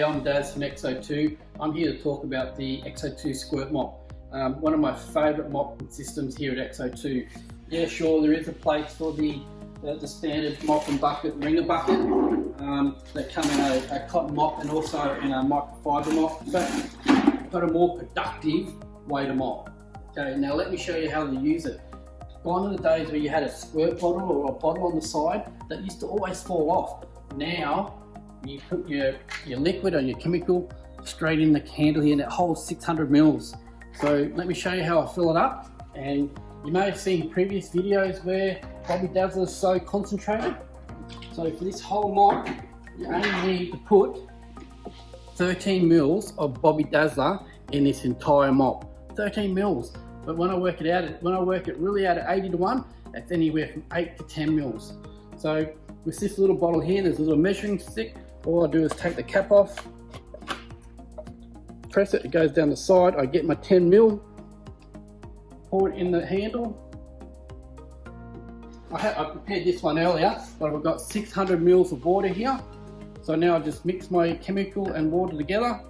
I'm Dazz from XO2. I'm here to talk about the XO2 Squirt Mop. One of my favourite mop systems here at XO2. Yeah, sure, there is a place for the standard mop and bucket, ringer bucket. They come in a cotton mop and also in a microfibre mop, but I've got a more productive way to mop. Okay, now let me show you how to use it. Gone are the days where you had a squirt bottle or a bottle on the side that used to always fall off. Now you put your liquid or your chemical straight in the handle here and it holds 600 mils. So let me show you how I fill it up. And you may have seen previous videos where Bobby Dazzler is so concentrated. So for this whole mop, you only need to put 13 mils of Bobby Dazzler in this entire mop. 13 mils. But when I work it really out at 80 to 1, it's anywhere from 8 to 10 mils. So with this little bottle here, there's a little measuring stick. All I do is take the cap off, press it, it goes down the side. I get my 10 mil, pour it in the handle. I prepared this one earlier, but I've got 600 mils of water here. So now I just mix my chemical and water together.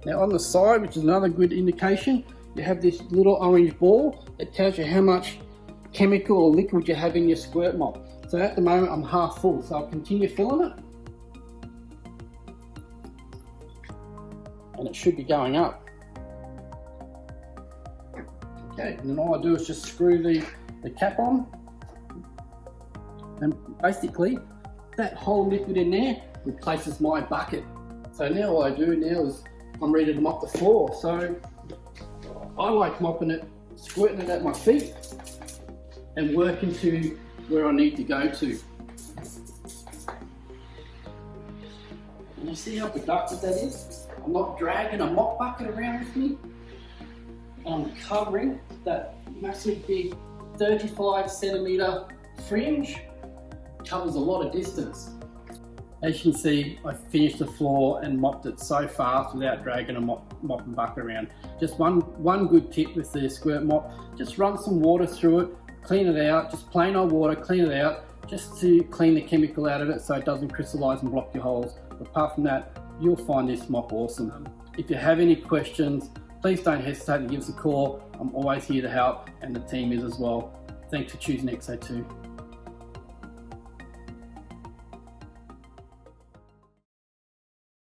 Now on the side, which is another good indication, you have this little orange ball that tells you how much chemical or liquid you have in your squirt mop. So at the moment I'm half full, so I'll continue filling it. And it should be going up. Okay, and then all I do is just screw the cap on. And basically, that whole liquid in there replaces my bucket. So now what I do now is I'm ready to mop the floor. So I like mopping it, squirting it at my feet and working to where I need to go to. And you see how productive that is? I'm not dragging a mop bucket around with me. I'm covering that massive big 35 centimetre fringe. Covers a lot of distance. As you can see, I finished the floor and mopped it so fast without dragging a mop and bucket around. Just one good tip with the squirt mop, just run some water through it, clean it out, just plain old water, clean it out, just to clean the chemical out of it so it doesn't crystallize and block your holes. But apart from that, you'll find this mop awesome. If you have any questions, please don't hesitate to give us a call. I'm always here to help and the team is as well. Thanks for choosing XO2.